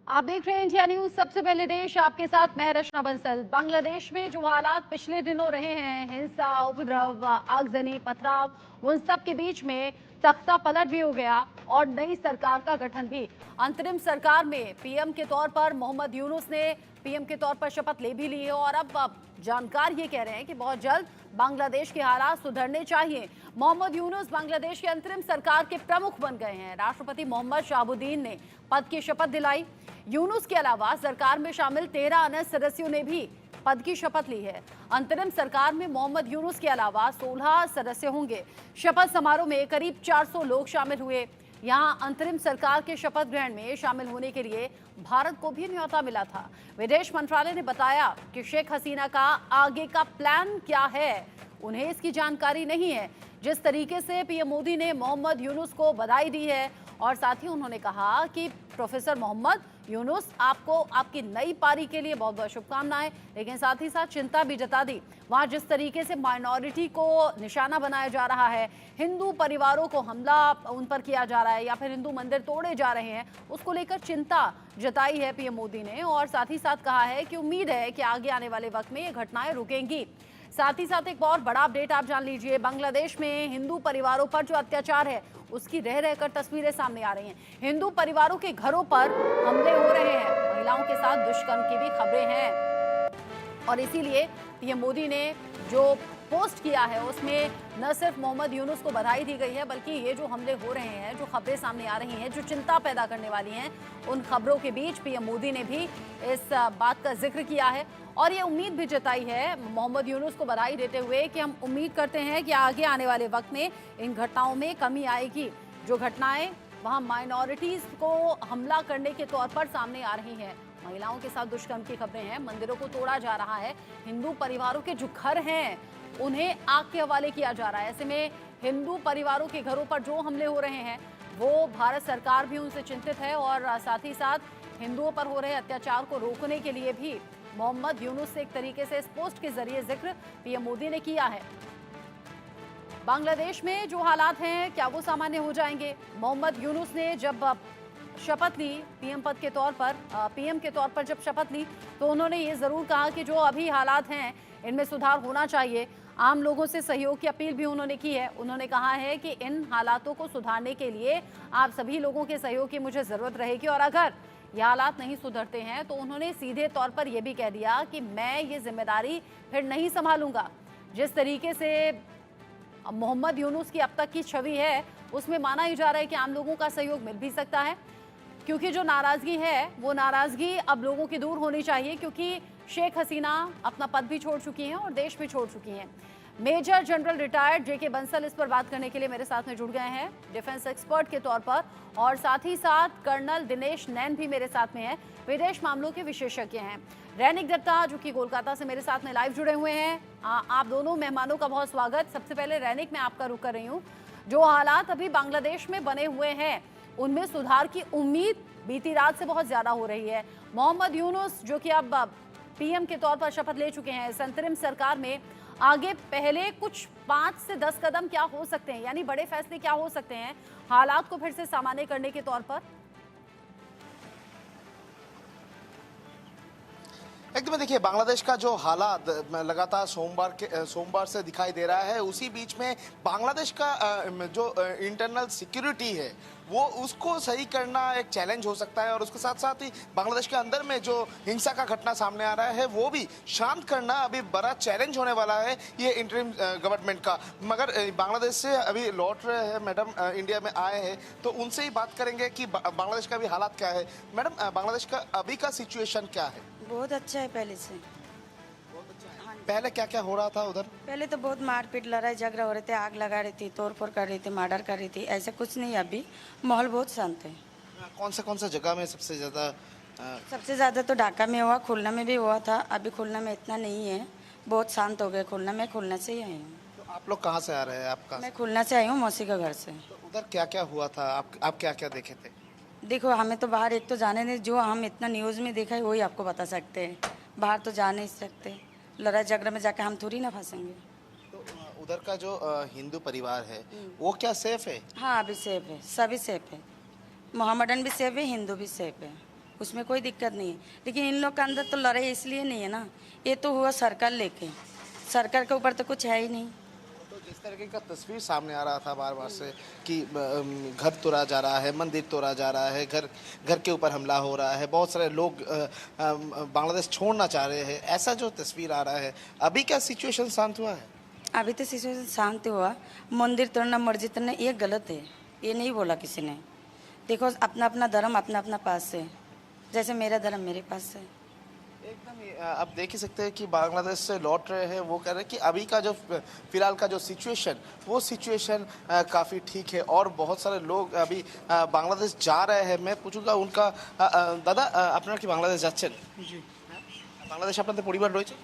आप देख रहे हैं इंडिया न्यूज। सबसे पहले देश, आपके साथ मैं रचना बंसल। बांग्लादेश में जो हालात पिछले दिनों रहे हैं, हिंसा, उपद्रव, आगजनी, पथराव, उन सब के बीच में तख्ता पलट भी हो गया और नई सरकार का गठन भी। अंतरिम सरकार में पीएम के तौर पर मोहम्मद यूनुस ने पीएम के तौर पर शपथ ले भी ली है और अब जानकार ये कह रहे हैं कि बहुत जल्द बांग्लादेश के हालात सुधरने चाहिए। मोहम्मद यूनुस बांग्लादेश के अंतरिम सरकार के प्रमुख बन गए हैं। राष्ट्रपति मोहम्मद शाहबुद्दीन ने पद की शपथ दिलाई। यूनुस के अलावा सरकार में शामिल 13 अन्य सदस्यों ने भी पद की शपथ ली है। अंतरिम सरकार में मोहम्मद यूनुस के अलावा 16 सदस्य होंगे। शपथ समारोह में करीब 400 लोग शामिल हुए। यहां अंतरिम सरकार के शपथ ग्रहण में शामिल होने के लिए भारत को भी न्योता मिला था। विदेश मंत्रालय ने बताया कि शेख हसीना का आगे का प्लान क्या है, उन्हें इसकी जानकारी नहीं है। जिस तरीके से पीएम मोदी ने मोहम्मद यूनुस को बधाई दी है और साथ ही उन्होंने कहा कि प्रोफेसर मोहम्मद यूनुस, आपको आपकी नई पारी के लिए बहुत बहुत शुभकामनाएं, लेकिन साथ ही साथ चिंता भी जता दी। वहां जिस तरीके से माइनॉरिटी को निशाना बनाया जा रहा है, हिंदू परिवारों को हमला उन पर किया जा रहा है या फिर हिंदू मंदिर तोड़े जा रहे हैं, उसको लेकर चिंता जताई है पीएम मोदी ने और साथ ही साथ कहा है कि उम्मीद है कि आगे आने वाले वक्त में ये घटनाएं रुकेंगी। साथ ही साथ एक और बड़ा अपडेट आप जान लीजिए। बांग्लादेश में हिंदू परिवारों पर जो अत्याचार है उसकी रह रहकर तस्वीरें सामने आ रही हैं। हिंदू परिवारों के घरों पर हमले हो रहे हैं, महिलाओं के साथ दुष्कर्म की भी खबरें हैं और इसीलिए पीएम मोदी ने जो पोस्ट किया है उसमें न सिर्फ मोहम्मद यूनुस को बधाई दी गई है, बल्कि ये जो हमले हो रहे हैं, जो खबरें सामने आ रही हैं, जो चिंता पैदा करने वाली हैं, उन खबरों के बीच पीएम मोदी ने भी इस बात का जिक्र किया है और ये उम्मीद भी जताई है मोहम्मद यूनुस को बधाई देते हुए कि हम उम्मीद करते हैं कि आगे आने वाले वक्त में इन घटनाओं में कमी आएगी। जो घटनाएं वहां माइनॉरिटीज को हमला करने के तौर पर सामने आ रही हैं, महिलाओं के साथ दुष्कर्म की खबरें हैं, मंदिरों को तोड़ा जा रहा है, हिंदू परिवारों के जो घर हैं उन्हें आग के हवाले किया जा रहा है। ऐसे में हिंदू परिवारों के घरों पर जो हमले हो रहे हैं वो भारत सरकार भी उनसे चिंतित है और साथ ही साथ हिंदुओं पर हो रहे अत्याचार को रोकने के लिए भी मोहम्मद यूनुस से एक तरीके से इस पोस्ट के जरिए जिक्र पीएम मोदी ने किया है। बांग्लादेश में जो हालात हैं क्या वो सामान्य हो जाएंगे? मोहम्मद यूनुस ने जब शपथ ली पीएम पद के तौर पर, पीएम के तौर पर जब शपथ ली तो उन्होंने ये जरूर कहा कि जो अभी हालात हैं इनमें सुधार होना चाहिए। आम लोगों से सहयोग की अपील भी उन्होंने की है। उन्होंने कहा है कि इन हालातों को सुधारने के लिए आप सभी लोगों के सहयोग की मुझे जरूरत रहेगी और अगर ये हालात नहीं सुधरते हैं तो उन्होंने सीधे तौर पर यह भी कह दिया कि मैं ये जिम्मेदारी फिर नहीं संभालूंगा। जिस तरीके से मोहम्मद यूनुस की अब तक की छवि है उसमें माना ही जा रहा है कि आम लोगों का सहयोग मिल भी सकता है, क्योंकि जो नाराजगी है वो नाराजगी अब लोगों की दूर होनी चाहिए, क्योंकि शेख हसीना अपना पद भी छोड़ चुकी हैं और देश भी छोड़ चुकी हैं। मेजर जनरल रिटायर्ड जेके बंसल इस पर बात करने के लिए मेरे साथ में जुड़ गए हैं डिफेंस एक्सपर्ट के तौर पर और साथ ही साथ कर्नल दिनेश नैन भी मेरे साथ में हैं, विदेश मामलों के विशेषज्ञ हैं। रैनिक दत्ता जो कि कोलकाता से मेरे साथ में लाइव जुड़े हुए हैं। आप दोनों मेहमानों का बहुत स्वागत। सबसे पहले रैनिक, मैं आपका रुख कर रही हूँ। जो हालात अभी बांग्लादेश में बने हुए हैं उनमें सुधार की उम्मीद बीती रात से बहुत ज्यादा हो रही है। मोहम्मद यूनुस जो कि अब पीएम के तौर पर शपथ ले चुके हैं इस अंतरिम सरकार में, आगे पहले कुछ 5 से 10 कदम क्या हो सकते हैं, यानी बड़े फैसले क्या हो सकते हैं हालात को फिर से सामान्य करने के तौर पर? एकदम देखिए, बांग्लादेश का जो हालात लगातार सोमवार से दिखाई दे रहा है, उसी बीच में बांग्लादेश का जो इंटरनल सिक्योरिटी है वो उसको सही करना एक चैलेंज हो सकता है और उसके साथ साथ ही बांग्लादेश के अंदर में जो हिंसा का घटना सामने आ रहा है वो भी शांत करना अभी बड़ा चैलेंज होने वाला है ये इंटरिम गवर्नमेंट का। मगर बांग्लादेश से अभी लौट रहे हैं मैडम, इंडिया में आए हैं, तो उनसे ही बात करेंगे कि बांग्लादेश का भी हालात क्या है। मैडम, बांग्लादेश का अभी का सिचुएशन क्या है? बहुत अच्छा है पहले से। पहले क्या क्या हो रहा था उधर? पहले तो बहुत मारपीट, लड़ाई झगड़ा हो रहे थे, आग लगा रही थी, तोड़फोड़ कर रही थी, मर्डर कर रही थी, ऐसा कुछ नहीं। अभी माहौल बहुत शांत है। कौन सा जगह में सबसे ज़्यादा? सबसे ज़्यादा तो ढाका में हुआ, खुलना में भी हुआ था। अभी खुलना में इतना नहीं है, बहुत शांत हो गए खुलना में। खुलना से ही आई हूँ। तो आप लोग कहाँ से आ रहे हैं? आपका? मैं खुलना से आई हूँ, मौसी का घर से। तो उधर क्या क्या हुआ था? आप क्या क्या देखे थे? देखो, हमें तो बाहर एक तो जाने नहीं, जो हम इतना न्यूज़ में देखा है वही आपको बता सकते हैं। बाहर तो जा नहीं सकते, लड़ाई झगड़ा में जाकर हम थोड़ी ना फंसेंगे। तो उधर का जो हिंदू परिवार है वो क्या सेफ है? हाँ, अभी सेफ है, सभी सेफ है। मोहम्मडन भी सेफ है, हिंदू भी सेफ है। उसमें कोई दिक्कत नहीं है। लेकिन इन लोग के अंदर तो लड़ाई इसलिए नहीं है ना, ये तो हुआ सरकार लेके, सरकार के ऊपर तो कुछ है ही नहीं। तो जिस तरीके का तस्वीर सामने आ रहा था बार बार से कि घर तोड़ा जा रहा है, मंदिर तोड़ा जा रहा है, घर घर के ऊपर हमला हो रहा है, बहुत सारे लोग बांग्लादेश छोड़ना चाह रहे हैं, ऐसा जो तस्वीर आ रहा है, अभी क्या सिचुएशन शांत हुआ है? अभी तो सिचुएशन शांत हुआ। मंदिर तोड़ना, मस्जिद तोड़ना ये गलत है, ये नहीं बोला किसी ने। देखो अपना अपना धर्म अपना अपना पास है, जैसे मेरा धर्म मेरे पास है। एकदम ही, आप देख ही सकते हैं कि बांग्लादेश से लौट रहे हैं, वो कह रहे हैं कि अभी का जो फिलहाल का जो सिचुएशन, वो सिचुएशन काफ़ी ठीक है और बहुत सारे लोग अभी बांग्लादेश जा रहे हैं। मैं पूछूंगा उनका दादा আপনারা কি বাংলাদেশ যাচ্ছেন? জি বাংলাদেশে আপনাদের পরিবার রয়েছে?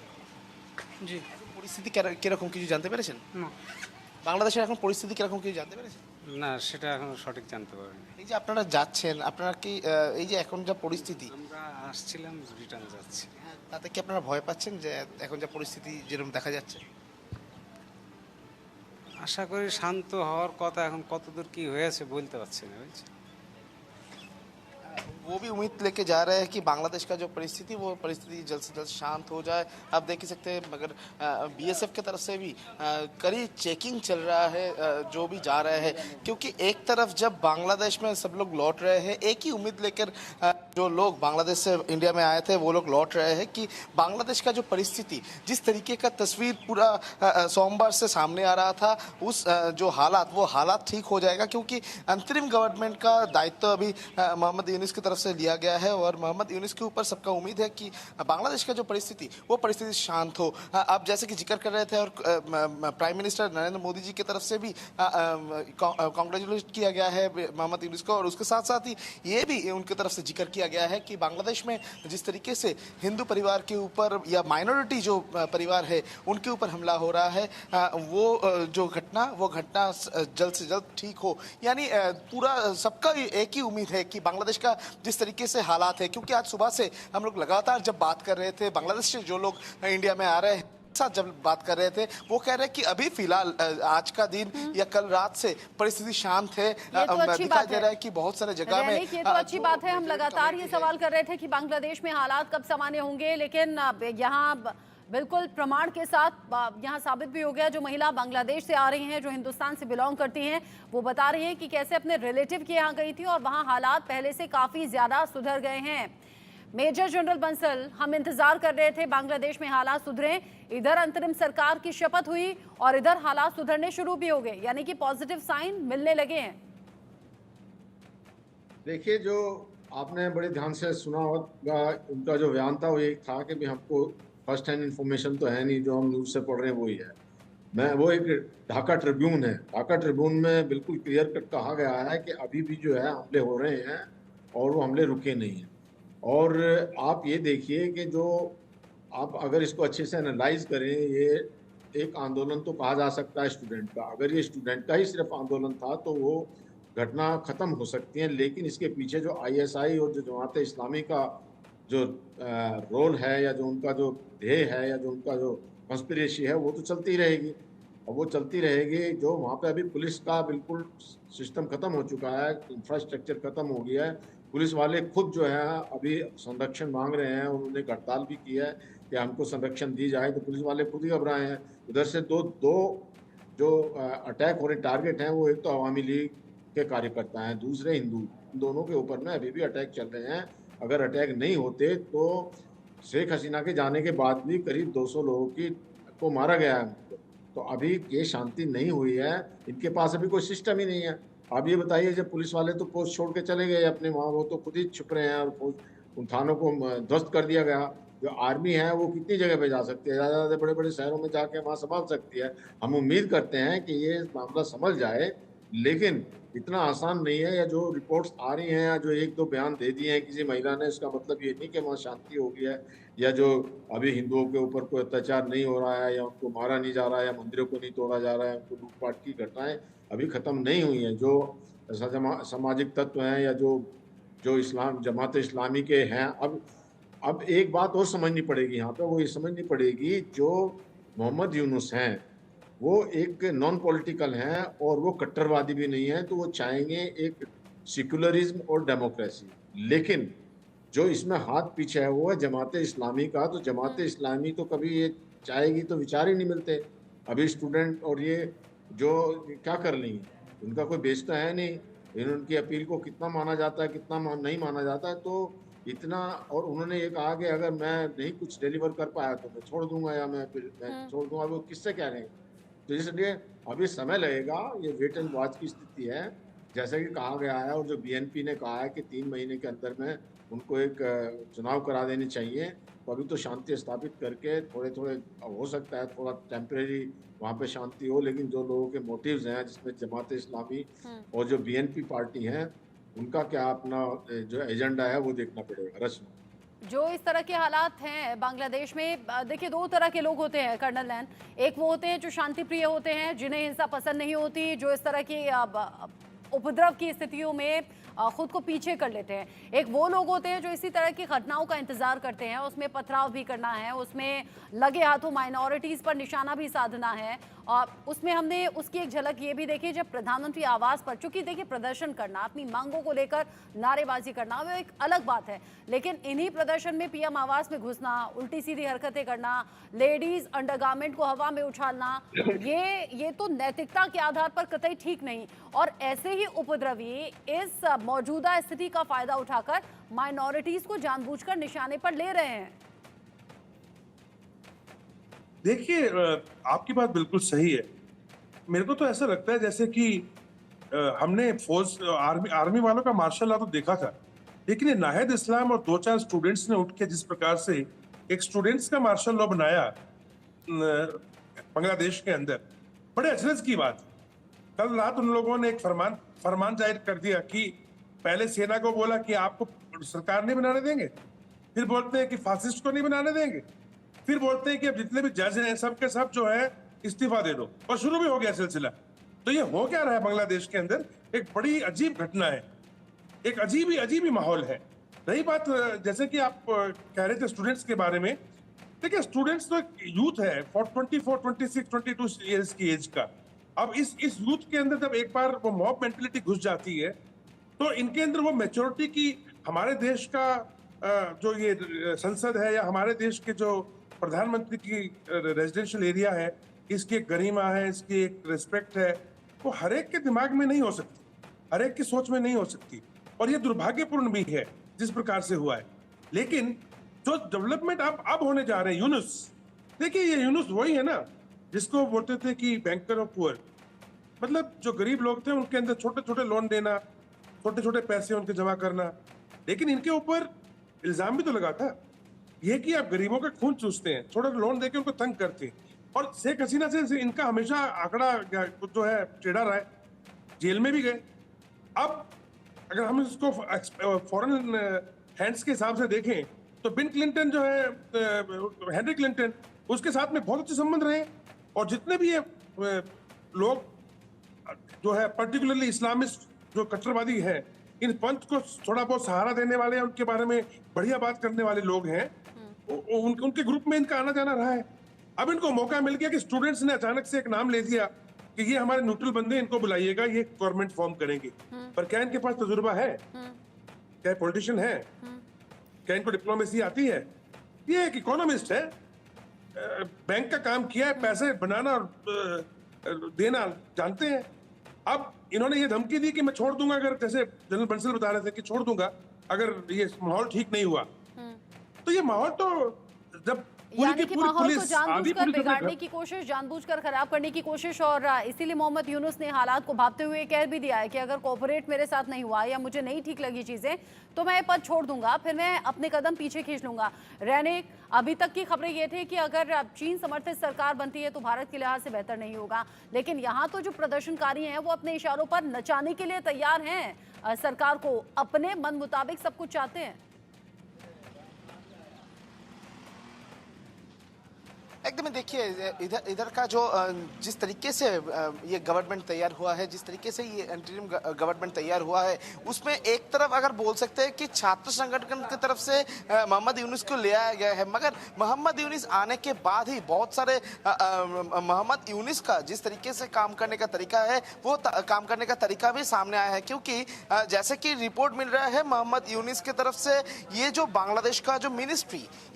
জি পরিস্থিতি কিরকম কিছু জানতে পেরেছেন? না বাংলাদেশের এখন পরিস্থিতি কিরকম কিছু জানতে পেরেছেন? না সেটা এখনো সঠিক জানতে পারিনি। এই যে আপনারা যাচ্ছেন, আপনারা কি এই যে এখন যা পরিস্থিতি, আমরা আসছিলাম, রিটার্ন যাচ্ছি। তাতে কি আপনারা ভয় পাচ্ছেন যে এখন যা পরিস্থিতি যেরকম দেখা যাচ্ছে? আশা করি শান্ত হওয়ার কথা, এখন কতদূর কি হয়েছে বলতে পারছি না, বুঝছি। वो भी उम्मीद लेके जा रहे हैं कि बांग्लादेश का जो परिस्थिति, वो परिस्थिति जल्द से जल्द शांत हो जाए। आप देख ही सकते हैं मगर बीएसएफ की तरफ से भी कड़ी चेकिंग चल रहा है, जो भी जा रहे हैं, क्योंकि एक तरफ जब बांग्लादेश में सब लोग लौट रहे हैं, एक ही उम्मीद लेकर जो लोग बांग्लादेश से इंडिया में आए थे वो लोग लौट रहे हैं कि बांग्लादेश का जो परिस्थिति, जिस तरीके का तस्वीर पूरा सोमवार से सामने आ रहा था, उस जो हालात, वो हालात ठीक हो जाएगा, क्योंकि अंतरिम गवर्नमेंट का दायित्व अभी मोहम्मद यूनुस की तरफ से लिया गया है और मोहम्मद यूनुस के ऊपर सबका उम्मीद है कि बांग्लादेश का जो परिस्थिति, वो परिस्थिति शांत हो। आप जैसे कि जिक्र कर रहे थे और प्राइम मिनिस्टर नरेंद्र मोदी जी की तरफ से भी कांग्रेचुलेट किया गया है मोहम्मद यूनुस को, और उसके साथ साथ ही ये भी उनकी तरफ से जिक्र किया गया है कि बांग्लादेश में जिस तरीके से हिंदू परिवार के ऊपर या माइनॉरिटी जो परिवार है उनके ऊपर हमला हो रहा है, वो जो घटना, वो घटना जल्द से जल्द ठीक हो। यानी पूरा सबका एक ही उम्मीद है कि बांग्लादेश का जिस तरीके से हालात है, क्योंकि आज सुबह से हम लोग लगातार जब बात कर रहे थे, बांग्लादेश से जो लोग इंडिया में आ रहे हैं साथ जब बात कर रहे थे, वो कह रहे हैं कि अभी फिलहाल आज का दिन या कल रात से परिस्थिति शांत है। दिखाई दे रहा है कि बहुत सारे जगह में, ये तो अच्छी बात है। हम लगातार ये सवाल कर रहे थे कि बांग्लादेश में हालात कब सामान्य होंगे, लेकिन यहाँ बिल्कुल प्रमाण के साथ यहाँ साबित भी हो गया। जो महिला बांग्लादेश से आ रही हैं, जो हिंदुस्तान से बिलोंग करती हैं, वो बता रही हैं कि कैसे अपने रिलेटिव के यहाँ गई थी और वहाँ हालात पहले से काफ़ी ज़्यादा सुधर गए हैं। मेजर जनरल बंसल, हम इंतजार कर रहे थे बांग्लादेश में हालात सुधरे, इधर अंतरिम सरकार की शपथ हुई और इधर हालात सुधरने शुरू भी हो गए, यानी कि पॉजिटिव साइन मिलने लगे हैं। देखिए, जो आपने बड़े ध्यान से सुना होगा, उनका जो बयान था वो ये था कि भी हमको फर्स्ट हैंड इन्फॉर्मेशन तो है नहीं, जो हम न्यूज़ से पढ़ रहे हैं वही है। वो एक ढाका ट्रिब्यून है, ढाका ट्रिब्यून में बिल्कुल क्लियर कट कहा गया है कि अभी भी जो है हमले हो रहे हैं और वो हमले रुके नहीं हैं। और आप ये देखिए कि जो आप अगर इसको अच्छे से एनालाइज करें, ये एक आंदोलन तो कहा जा सकता है स्टूडेंट का। अगर ये स्टूडेंट का ही सिर्फ आंदोलन था तो वो घटना ख़त्म हो सकती है, लेकिन इसके पीछे जो आईएसआई और जो जमात इस्लामी का जो रोल है या जो उनका जो ध्येय है या जो उनका जो कंस्पिरेसी है, वो तो चलती रहेगी और वो चलती रहेगी। जो वहाँ पे अभी पुलिस का बिल्कुल सिस्टम ख़त्म हो चुका है, इंफ्रास्ट्रक्चर ख़त्म हो गया है। पुलिस वाले खुद जो है अभी संरक्षण मांग रहे हैं, उन्होंने हड़ताल भी की है कि हमको संरक्षण दी जाए, तो पुलिस वाले खुद ही घबराए हैं। उधर से दो जो अटैक हो रहे टारगेट हैं, वो एक तो अवामी लीग के कार्यकर्ता हैं, दूसरे हिंदू, दोनों के ऊपर में अभी भी अटैक चल रहे हैं। अगर अटैक नहीं होते तो शेख हसीना के जाने के बाद भी करीब 200 लोगों को मारा गया है। तो अभी ये शांति नहीं हुई है, इनके पास अभी कोई सिस्टम ही नहीं है। आप ये बताइए, जब पुलिस वाले तो पोस्ट छोड़ के चले गए अपने वहाँ, वो तो खुद ही छुप रहे हैं और उन थानों को ध्वस्त कर दिया गया। जो आर्मी है वो कितनी जगह पे जा सकती है, ज़्यादा ज़्यादा बड़े बड़े शहरों में जाके वहाँ संभाल सकती है। हम उम्मीद करते हैं कि ये मामला संभल जाए, लेकिन इतना आसान नहीं है। या जो रिपोर्ट्स आ रही हैं या जो एक दो बयान दे दिए हैं किसी महिला ने, इसका मतलब ये नहीं कि वहाँ शांति हो गई है, या जो अभी हिंदुओं के ऊपर कोई अत्याचार नहीं हो रहा है, या उनको मारा नहीं जा रहा है, या मंदिरों को नहीं तोड़ा जा रहा है, उनको लूटपाट की घटनाएं अभी ख़त्म नहीं हुई हैं। जो सामाजिक तत्व हैं या जो इस्लाम जमात इस्लामी के हैं, अब एक बात और समझनी पड़ेगी यहाँ पे, वो ये समझनी पड़ेगी, जो मोहम्मद यूनुस हैं वो एक नॉन पॉलिटिकल हैं और वो कट्टरवादी भी नहीं है, तो वो चाहेंगे एक सेक्युलरिज्म और डेमोक्रेसी। लेकिन जो इसमें हाथ पीछे है वो है जमात इस्लामी का। तो जमात इस्लामी तो कभी ये चाहेगी तो विचार ही नहीं मिलते। अभी स्टूडेंट और ये जो क्या कर लेंगे, उनका कोई बेस तो है नहीं। उनकी अपील को कितना माना जाता है, कितना नहीं माना जाता है। तो इतना, और उन्होंने ये कहा कि अगर मैं नहीं कुछ डिलीवर कर पाया तो मैं छोड़ दूंगा, या मैं छोड़ दूंगा। वो किससे कह रहे हैं? तो इसलिए अभी समय लगेगा, ये वेट एंड वॉच की स्थिति है जैसा कि कहा गया है। और जो बीएनपी ने कहा है कि 3 महीने के अंदर में उनको एक चुनाव करा देने चाहिए। तो अभी तो शांति स्थापित करके थोड़े थोड़े, हो सकता है थोड़ा टेम्परेरी वहाँ पे शांति हो, लेकिन जो लोगों के मोटिव्स हैं जिसमें जमात इस्लामी और जो बीएनपी पार्टी है, उनका क्या अपना जो एजेंडा है वो देखना पड़ेगा। रचना, जो इस तरह के हालात हैं बांग्लादेश में, देखिए 2 तरह के लोग होते हैं कर्नल नैन। एक वो होते हैं जो शांति प्रिय होते हैं, जिन्हें हिंसा पसंद नहीं होती, जो इस तरह की उपद्रव की स्थितियों में खुद को पीछे कर लेते हैं। एक वो लोग होते हैं जो इसी तरह की घटनाओं का इंतजार करते हैं, उसमें पथराव भी करना है, उसमें लगे हाथों माइनॉरिटीज पर निशाना भी साधना है। और उसमें हमने उसकी एक झलक ये भी देखी जब प्रधानमंत्री आवास पर, चूंकि देखिए प्रदर्शन करना, अपनी मांगों को लेकर नारेबाजी करना वो एक अलग बात है, लेकिन इन्हीं प्रदर्शन में पीएम आवास में घुसना, उल्टी सीधी हरकतें करना, लेडीज अंडरगारमेंट को हवा में उछालना, ये तो नैतिकता के आधार पर कतई ठीक नहीं। और ऐसे ही उपद्रवी इस मौजूदा स्थिति का फायदा उठाकर माइनॉरिटीज को जानबूझकर निशाने पर ले रहे हैं। देखिए, आपकी बात बिल्कुल सही है। मेरे को तो ऐसा लगता है जैसे कि हमने फौज आर्मी वालों का मार्शल लॉ तो देखा था, लेकिन ये नाहिद इस्लाम और 2-4 स्टूडेंट्स ने उठ के जिस प्रकार से एक स्टूडेंट्स का मार्शल लॉ बनाया बांग्लादेश के अंदर, बड़े अचरज की बात। कल रात उन लोगों ने एक फरमान जारी कर दिया कि पहले सेना को बोला कि आपको सरकार नहीं बनाने देंगे, फिर बोलते हैं कि फासिस्ट को नहीं बनाने देंगे, फिर बोलते हैं कि अब जितने भी जज हैं सब के सब जो है इस्तीफा दे दो, और शुरू भी हो गया सिलसिला। तो ये हो क्या रहा है बांग्लादेश के अंदर? एक बड़ी अजीब घटना है, एक अजीब ही माहौल है। रही बात जैसे कि आप कह रहे थे स्टूडेंट्स के बारे में, देखिए स्टूडेंट्स तो यूथ है 24, 26, 22 ईयर्स की एज का। अब इस यूथ के अंदर जब एक बार वो मॉब मेंटेलिटी घुस जाती है तो इनके अंदर वो मैच्योरिटी की, हमारे देश का जो ये संसद है या हमारे देश के जो प्रधानमंत्री की रेजिडेंशियल एरिया है, इसकी एक गरिमा है, इसकी एक रिस्पेक्ट है, वो हर एक के दिमाग में नहीं हो सकती, हर एक की सोच में नहीं हो सकती। और ये दुर्भाग्यपूर्ण भी है जिस प्रकार से हुआ है। लेकिन जो डेवलपमेंट अब होने जा रहे हैं, यूनुस, देखिए ये यूनुस वही है ना जिसको बोलते थे कि बैंकर ऑफ पुअर, मतलब जो गरीब लोग थे उनके अंदर छोटे छोटे लोन देना, छोटे छोटे पैसे उनके जमा करना। लेकिन इनके ऊपर इल्जाम भी तो लगा था ये कि आप गरीबों का खून चूसते हैं, छोटे लोन देके उनको तंग करते हैं। और शेख हसीना से इनका हमेशा आंकड़ा जो है टेढ़ा रहा है, जेल में भी गए। अब अगर हम इसको फॉरेन हैंड्स के हिसाब से देखें तो बिल क्लिंटन जो है, हेनरी क्लिंटन, उसके साथ में बहुत अच्छे संबंध रहे। और जितने भी ये लोग जो है पर्टिकुलरली इस्लामिस्ट जो कट्टरवादी हैं, इन पंथ को थोड़ा बहुत सहारा देने वाले, उनके बारे में बढ़िया बात करने वाले लोग हैं, उनके ग्रुप में इनका आना जाना रहा है। अब इनको मौका मिल गया कि स्टूडेंट्स ने अचानक से एक नाम ले दिया कि ये हमारे न्यूट्रल बंदे, इनको बुलाइएगा, ये गवर्नमेंट फॉर्म करेंगे। पर क्या इनके पास तजुर्बा है? क्या पॉलिटिशियन है? क्या इनको डिप्लोमेसी आती है? ये एक इकोनॉमिस्ट है, बैंक का काम किया है, पैसे बनाना और देना जानते हैं। अब इन्होंने ये धमकी दी कि मैं छोड़ दूंगा, अगर जैसे जनरल बंसल बता रहे थे कि छोड़ दूंगा अगर ये माहौल ठीक नहीं हुआ। तो ये माहौल तो जब यानी कि माहौल को जानबूझकर बिगाड़ने की कोशिश, जानबूझकर खराब करने की कोशिश। और इसीलिए मोहम्मद यूनुस ने हालात को भांपते हुए कह भी दिया है कि अगर कोऑपरेट मेरे साथ नहीं हुआ या मुझे नहीं ठीक लगी चीजें तो मैं पद छोड़ दूंगा, फिर मैं अपने कदम पीछे खींच लूंगा। रैनिक, अभी तक की खबरें ये थी कि अगर चीन समर्थित सरकार बनती है तो भारत के लिहाज से बेहतर नहीं होगा, लेकिन यहाँ तो जो प्रदर्शनकारी हैं वो अपने इशारों पर नचाने के लिए तैयार हैं, सरकार को अपने मन मुताबिक सब कुछ चाहते हैं। देखते में देखिए इधर इधर का जो जिस तरीके से ये गवर्नमेंट तैयार हुआ है, जिस तरीके से ये इंटरिम गवर्नमेंट तैयार हुआ है, उसमें एक तरफ अगर बोल सकते हैं कि छात्र संगठन की तरफ से मोहम्मद यूनुस को ले आया गया है, मगर मोहम्मद यूनुस आने के बाद ही बहुत सारे मोहम्मद यूनुस का जिस तरीके से काम करने का तरीका है वो काम करने का तरीका भी सामने आया है। क्योंकि जैसे कि रिपोर्ट मिल रहा है मोहम्मद यूनुस की तरफ से, ये जो बांग्लादेश का जो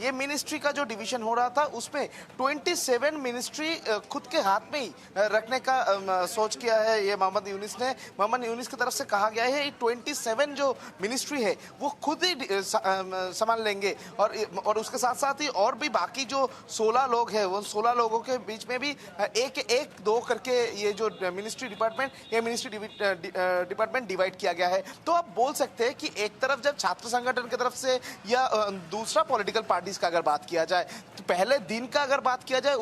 ये मिनिस्ट्री का जो डिवीजन हो रहा था उसमें 27 मिनिस्ट्री खुद के हाथ में ही रखने का सोच किया है ये मोहम्मद यूनुस ने। मोहम्मद यूनुस की तरफ से कहा गया है 27 जो मिनिस्ट्री है वो खुद ही संभाल लेंगे, और उसके साथ साथ ही और भी बाकी जो 16 लोग हैं वो 16 लोगों के बीच में भी एक दो करके ये जो मिनिस्ट्री डिपार्टमेंट डिवाइड किया गया है। तो आप बोल सकते हैं कि एक तरफ जब छात्र संगठन की तरफ से या दूसरा पॉलिटिकल पार्टीज का अगर बात किया जाए, तो पहले दिन का अगर बात किया जाए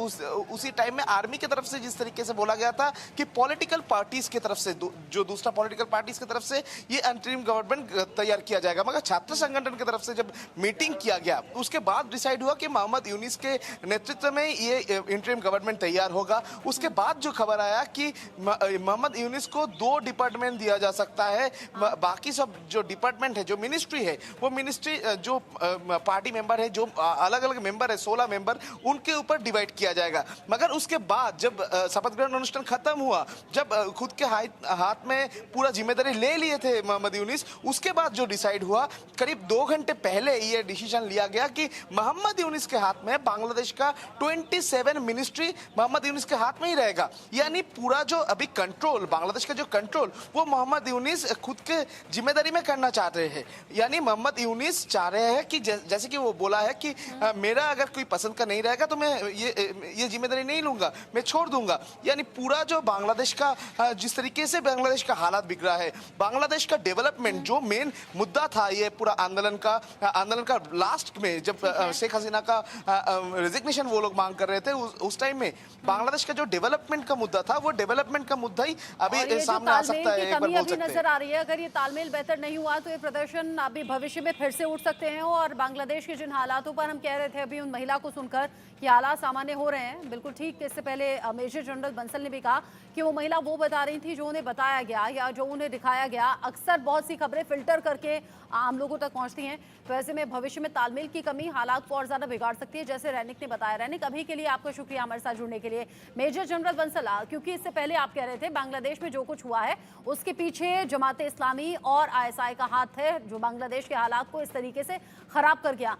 उसी टाइम में आर्मी की तरफ से जिस तरीके से बोला गया था कि पॉलिटिकल पार्टीज की तरफ से जो दूसरा पॉलिटिकल पार्टीज की तरफ से ये अंतरिम गवर्नमेंट तैयार किया जाएगा, मगर छात्र संगठन की तरफ से जब मीटिंग किया गया उसके बाद डिसाइड हुआ कि मोहम्मद यूनुस के नेतृत्व में ये इंटरिम गवर्नमेंट तैयार होगा। उसके बाद जो खबर आया कि मोहम्मद यूनुस को 2 डिपार्टमेंट दिया जा सकता है, बाकी सब जो डिपार्टमेंट है, जो मिनिस्ट्री है, वो मिनिस्ट्री जो पार्टी मेंबर है, जो अलग अलग मेंबर है 16 मेंबर, उनके ऊपर डिवाइड किया जाएगा। मगर उसके बाद जब शपथ ग्रहण अनुष्ठान खत्म हुआ, जब खुद के हाथ में पूरा जिम्मेदारी ले लिए थे मोहम्मद यूनुस, उसके बाद जो डिसाइड हुआ करीब 2 घंटे पहले ये डिसीजन लिया गया कि मोहम्मद यूनुस के हाथ में बांग्लादेश का 27 मिनिस्ट्री मोहम्मद यूनुस के हाथ में ही रहेगा। यानी पूरा जो अभी कंट्रोल, बांग्लादेश का जो कंट्रोल, वो मोहम्मद यूनुस खुद के जिम्मेदारी में करना चाह रहे हैं। यानी मोहम्मद यूनुस चाह रहे हैं कि जैसे कि वो बोला है कि मेरा अगर कोई पसंद का नहीं रहेगा तो मैं ये जिम्मेदारी नहीं लूंगा, मैं छोड़ दूंगा। यानी पूरा जो बांग्लादेश का जिस तरीके से बांग्लादेश का हालात बिगड़ा है, बांग्लादेश का डेवलपमेंट जो मेन मुद्दा था ये पूरा आंदोलन का लास्ट में जब शेख हसीना का रेजिग्नेशन वो लोग मांग कर रहे थे, उस टाइम में बांग्लादेश का जो डेवलपमेंट का मुद्दा था वो डेवलपमेंट का मुद्दा ही अभी सामने आ सकता है। एक बार बोल सकते हैं नजर आ रही है, अगर ये तालमेल बेहतर नहीं हुआ तो ये प्रदर्शन अभी भविष्य में फिर से उठ सकते हैं। और बांग्लादेश के जिन हालातों पर हम कह रहे थे अभी उन महिला को सुनकर कि हालात सामान्य हो रहे हैं, बिल्कुल ठीक। इससे पहले मेजर जनरल बंसल ने भी कहा कि वो महिला वो बता रही थी जो उन्हें बताया गया या जो उन्हें दिखाया गया। अक्सर बहुत सी खबरें फिल्टर करके आम लोगों तक पहुंचती हैं, तो ऐसे में भविष्य में तालमेल की कमी हालात को और ज्यादा बिगाड़ सकती है, जैसे रैनिक ने बताया। रैनिक, अभी के लिए आपका शुक्रिया हमारे साथ जुड़ने के लिए। मेजर जनरल बंसल, क्योंकि इससे पहले आप कह रहे थे बांग्लादेश में जो कुछ हुआ है उसके पीछे जमाते इस्लामी और ISI का हाथ है, जो बांग्लादेश के हालात को इस तरीके से खराब कर गया।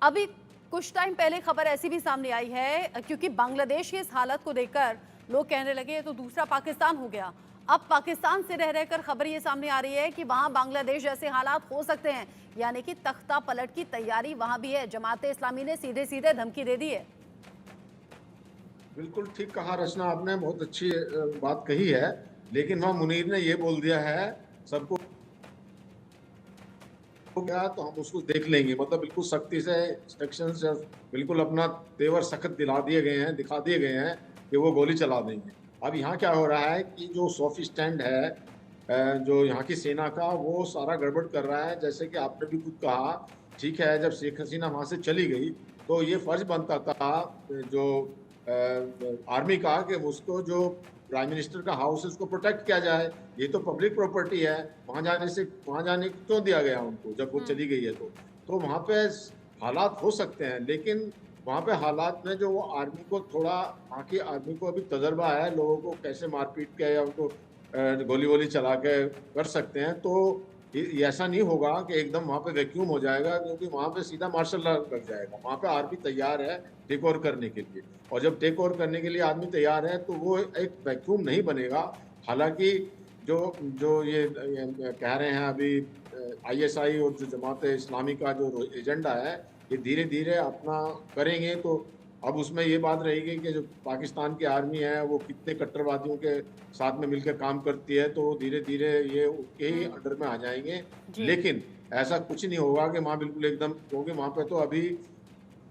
अभी कुछ टाइम पहले खबर ऐसी भी सामने आई है, क्योंकि बांग्लादेश की इस हालत को देखकर लोग कहने लगे तो दूसरा पाकिस्तान हो गया। अब पाकिस्तान से रह रहकर खबर ये सामने आ रही है कि वहां बांग्लादेश जैसे हालात हो सकते हैं, यानी कि तख्ता पलट की तैयारी वहां भी है। जमाते इस्लामी ने सीधे सीधे धमकी दे दी है। बिल्कुल ठीक कहा रचना, आपने बहुत अच्छी बात कही है, लेकिन वहाँ मुनीर ने ये बोल दिया है सबको गया तो हम उसको देख लेंगे, मतलब बिल्कुल सख्ती से इंस्ट्रक्शंस बिल्कुल अपना तेवर सख्त दिखा दिए गए हैं कि वो गोली चला देंगे। अब यहाँ क्या हो रहा है कि जो सॉफ स्टैंड है जो यहाँ की सेना का, वो सारा गड़बड़ कर रहा है। जैसे कि आपने भी खुद कहा, ठीक है, जब शेख हसीना वहाँ से चली गई तो ये फर्ज बनता था जो आर्मी का कि उसको जो प्राइम मिनिस्टर का हाउस है उसको प्रोटेक्ट किया जाए। ये तो पब्लिक प्रॉपर्टी है, वहाँ जाने क्यों दिया गया उनको जब वो चली गई है? तो वहाँ पे हालात हो सकते हैं, लेकिन वहाँ पे हालात में जो वो आर्मी को थोड़ा, वहाँ की आर्मी को अभी तजर्बा है लोगों को कैसे मारपीट के या उनको गोली वोली चला के कर सकते हैं। तो ये ऐसा नहीं होगा कि एकदम वहाँ पे वैक्यूम हो जाएगा, क्योंकि वहाँ पे सीधा मार्शल लॉ लग जाएगा। वहाँ पे आर्मी तैयार है टेक ओवर करने के लिए, और जब टेक ओवर करने के लिए आर्मी तैयार है तो वो एक वैक्यूम नहीं बनेगा। हालांकि जो ये कह रहे हैं अभी ISI और जो जमात इस्लामी का जो एजेंडा है, ये धीरे धीरे अपना करेंगे। तो अब उसमें ये बात रहेगी कि जो पाकिस्तान की आर्मी है वो कितने कट्टरवादियों के साथ में मिलकर काम करती है, तो धीरे धीरे ये उनके ही अंडर में आ जाएंगे। लेकिन ऐसा कुछ नहीं होगा कि वहाँ बिल्कुल एकदम, क्योंकि वहाँ पे तो अभी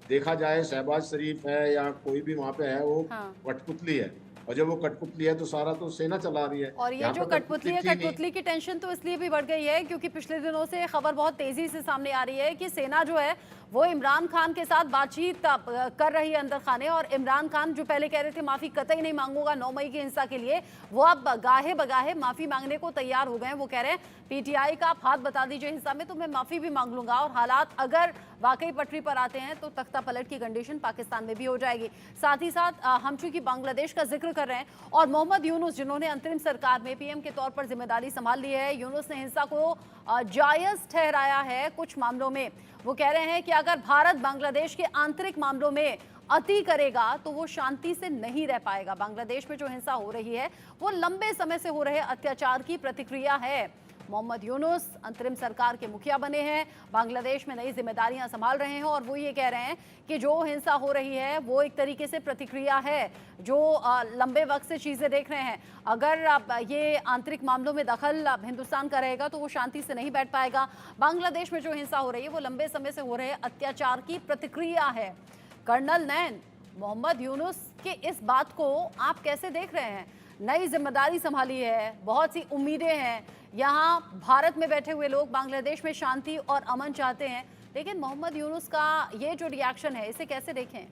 देखा जाए शहबाज शरीफ है या कोई भी वहाँ पे है वो कठपुतली है, और जब वो कठपुतली है तो सारा तो सेना चला रही है। और ये जो कठपुतली है, कठपुतली की टेंशन तो इसलिए भी बढ़ गई है क्योंकि पिछले दिनों से खबर बहुत तेजी से सामने आ रही है कि सेना जो है वो इमरान खान के साथ बातचीत कर रही है अंदर खाने। और इमरान खान जो पहले कह रहे थे माफी कतई नहीं मांगूंगा 9 मई की हिंसा के लिए, वो अब गाहे बगाहे माफी मांगने को तैयार हो गए हैं। वो कह रहे हैं पीटीआई का आप हाथ बता दीजिए हिंसा में तो मैं माफी भी मांग लूंगा, और हालात अगर वाकई पटरी पर आते हैं तो तख्ता पलट की कंडीशन पाकिस्तान में भी हो जाएगी। साथ ही साथ हम चूंकि बांग्लादेश का जिक्र कर रहे हैं और मोहम्मद यूनुस जिन्होंने अंतरिम सरकार में पीएम के तौर पर जिम्मेदारी संभाल ली है, यूनुस ने हिंसा को जायज ठहराया है कुछ मामलों में। वो कह रहे हैं कि अगर भारत बांग्लादेश के आंतरिक मामलों में अति करेगा तो वो शांति से नहीं रह पाएगा। बांग्लादेश में जो हिंसा हो रही है वो लंबे समय से हो रहे अत्याचार की प्रतिक्रिया है। मोहम्मद यूनुस अंतरिम सरकार के मुखिया बने हैं, बांग्लादेश में नई जिम्मेदारियां संभाल रहे हैं, और वो ये कह रहे हैं कि जो हिंसा हो रही है वो एक तरीके से प्रतिक्रिया है जो लंबे वक्त से चीज़ें देख रहे हैं। अगर अब ये आंतरिक मामलों में दखल अब हिंदुस्तान का रहेगा तो वो शांति से नहीं बैठ पाएगा। बांग्लादेश में जो हिंसा हो रही है वो लंबे समय से हो रहे अत्याचार की प्रतिक्रिया है। कर्नल नैन, मोहम्मद यूनुस के इस बात को आप कैसे देख रहे हैं? नई जिम्मेदारी संभाली है, बहुत सी उम्मीदें हैं, यहाँ भारत में बैठे हुए लोग बांग्लादेश में शांति और अमन चाहते हैं, लेकिन मोहम्मद यूनुस का ये जो रिएक्शन है इसे कैसे देखें?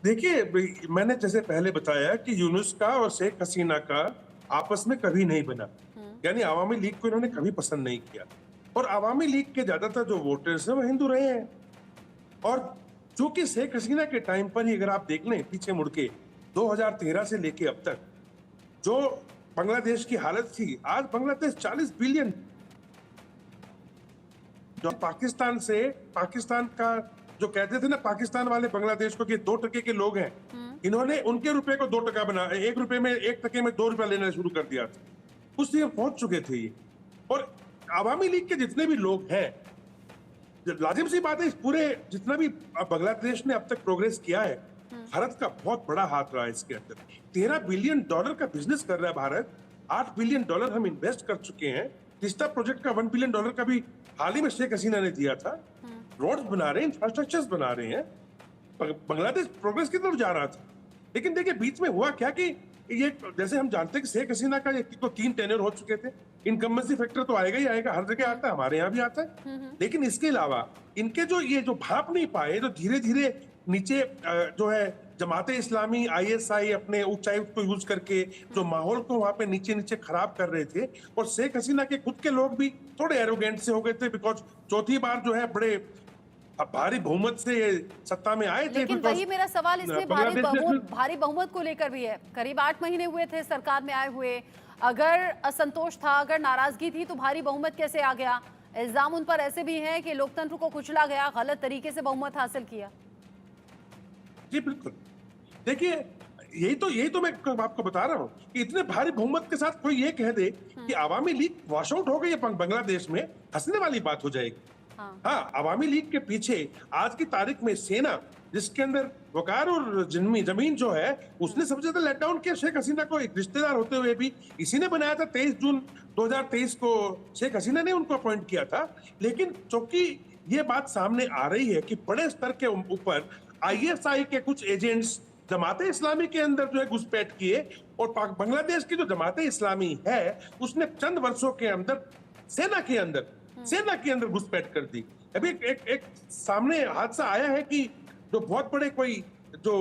देखिए, मैंने जैसे पहले बताया कि यूनुस का और शेख हसीना का आपस में कभी नहीं बना, यानी आवामी लीग को इन्होंने कभी पसंद नहीं किया, और आवामी लीग के ज्यादातर जो वोटर्स हैं वो हिंदू रहे हैं। और चूंकि शेख हसीना के टाइम पर ही अगर आप देख लें पीछे मुड़ के 2013 से लेके अब तक जो बांग्लादेश की हालत थी, आज बांग्लादेश 40 बिलियन, जो पाकिस्तान का जो कहते थे ना पाकिस्तान वाले बांग्लादेश को कि 2 टके के लोग हैं, इन्होंने उनके रुपए को 2 टका बना, 1 रुपए में 1 टके में 2 रुपया लेना शुरू कर दिया था। उस लिए पहुंच चुके थे ये। और आवामी लीग के जितने भी लोग हैं, लाजिम सी बात है, इस पूरे जितना भी बांग्लादेश ने अब तक प्रोग्रेस किया है, भारत का बहुत बड़ा हाथ रहा है इसके अंदर। $13 बिलियन का बिजनेस कर रहा है भारत, $8 बिलियन हम इन्वेस्ट कर चुके हैं। तिस्ता प्रोजेक्ट का $1 बिलियन का भी हाल ही में शेख हसीना ने दिया था। रोड्स बना रहे हैं, इंफ्रास्ट्रक्चर्स बना रहे हैं, बांग्लादेश प्रोग्रेस की तरफ जा रहा था। लेकिन देखिए बीच में हुआ क्या कि ये जैसे हम जानते हैं कि शेख हसीना का तो 3 टेन्योर हो चुके थे, इनकम्बेंसी फैक्टर तो आएगा ही आएगा, हर जगह आता है, हमारे यहाँ भी आता है। लेकिन इसके अलावा इनके जो भाप नहीं पाए, जो धीरे धीरे नीचे जो है जमाते इस्लामी ISI अपने उच्चायुक्त को यूज करके जो माहौल को वहां पे नीचे नीचे खराब कर रहे थे, और शेख हसीना के खुद के लोग भी थोड़े एरोगेंट से हो गए थे, बिकॉज चौथी बार जो है बड़े भारी बहुमत से सत्ता में आए थे। लेकिन वही मेरा सवाल इसमें भारी बहुमत को लेकर भी है। करीब 8 महीने हुए थे सरकार में आए हुए, अगर असंतोष था, अगर नाराजगी थी तो भारी बहुमत कैसे आ गया? इल्जाम उन पर ऐसे भी हैं कि लोकतंत्र को कुचला गया, गलत तरीके से बहुमत हासिल किया। जी बिल्कुल, देखिए यही तो मैं आपको बता रहा हूँ कि इतने भारी बहुमत के साथ कोई ये कह दे कि आवामी लीग वॉश आउट हो गई है बांग्लादेश में, हंसने वाली बात हो जाएगी। हाँ, आवामी लीग के पीछे आज की तारीख में सेना, जिसके अंदर वकार और जमीन जो है, उसने सबसे ज्यादा लेट डाउन किया शेख हसीना को, एक रिश्तेदार होते हुए भी इसी ने बनाया था। 23 जून 2023 को शेख हसीना ने उनको अपॉइंट किया था। लेकिन चूंकि ये बात सामने आ रही है कि बड़े स्तर के ऊपर ISI के कुछ एजेंट्स जमाते इस्लामी के अंदर जो है घुसपैठ किए, और बांग्लादेश की जो जमाते इस्लामी है उसने चंद वर्षों के अंदर सेना के अंदर घुसपैठ कर दी। अभी एक सामने हादसा आया है कि जो बहुत बड़े कोई जो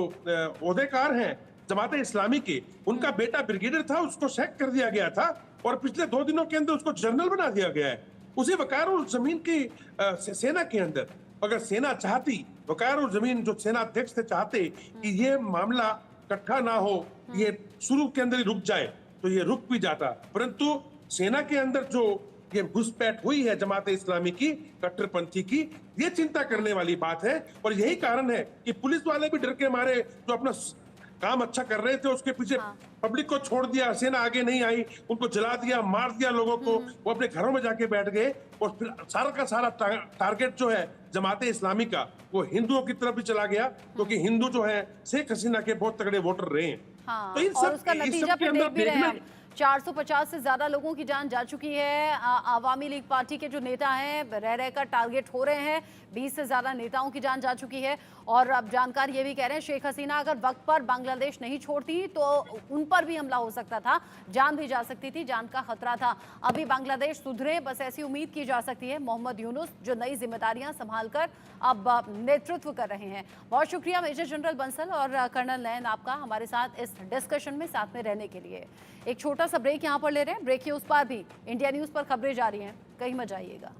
ओहदेकार हैं जमाते इस्लामी के, उनका बेटा ब्रिगेडियर था, उसको शैक कर दिया गया था, और पिछले 2 दिनों के अंदर उसको जनरल बना दिया गया है। उसी वकार और जमीन की सेना के अंदर, अगर सेना चाहती, वकार और जमीन जो सेना अध्यक्ष थे चाहते कि ये मामला इकट्ठा ना हो, ये शुरू के अंदर ही रुक जाए, तो ये रुक भी जाता। परंतु सेना के अंदर जो ये घुसपैठ हुई है जमाते इस्लामी की, कट्टरपंथी की, ये चिंता करने वाली बात है। और यही कारण है कि पुलिस वाले भी डर के मारे जो अपना काम अच्छा कर रहे थे उसके पीछे पब्लिक को छोड़ दिया, सेना आगे नहीं आई, उनको जला दिया, मार दिया लोगों को, वो अपने घरों में जाके बैठ गए, और फिर सारा का सारा टारगेट जो है जमाते इस्लामी का वो हिंदुओं की तरफ भी चला गया, क्योंकि हिंदू जो है शेख हसीना के बहुत तगड़े वोटर रहे हैं। तो इन सब, और उसका नतीजा फिर देख भी रहे हैं हम 450 से ज्यादा लोगों की जान जा चुकी है। आवामी लीग पार्टी के जो नेता हैं रह रहकर टारगेट हो रहे हैं। 20 से ज्यादा नेताओं की जान जा चुकी है। और अब जानकार ये भी कह रहे हैं शेख हसीना अगर वक्त पर बांग्लादेश नहीं छोड़ती तो उन पर भी हमला हो सकता था, जान भी जा सकती थी, जान का खतरा था। अभी बांग्लादेश सुधरे, बस ऐसी उम्मीद की जा सकती है। मोहम्मद यूनुस जो नई जिम्मेदारियां संभालकर अब नेतृत्व कर रहे हैं। बहुत शुक्रिया मेजर जनरल बंसल और कर्नल नयन आपका हमारे साथ इस डिस्कशन में साथ में रहने के लिए। एक छोटा सा ब्रेक यहाँ पर ले रहे हैं। ब्रेक के उस पार भी इंडिया न्यूज पर खबरें जारी हैं, कहीं मत जाइएगा।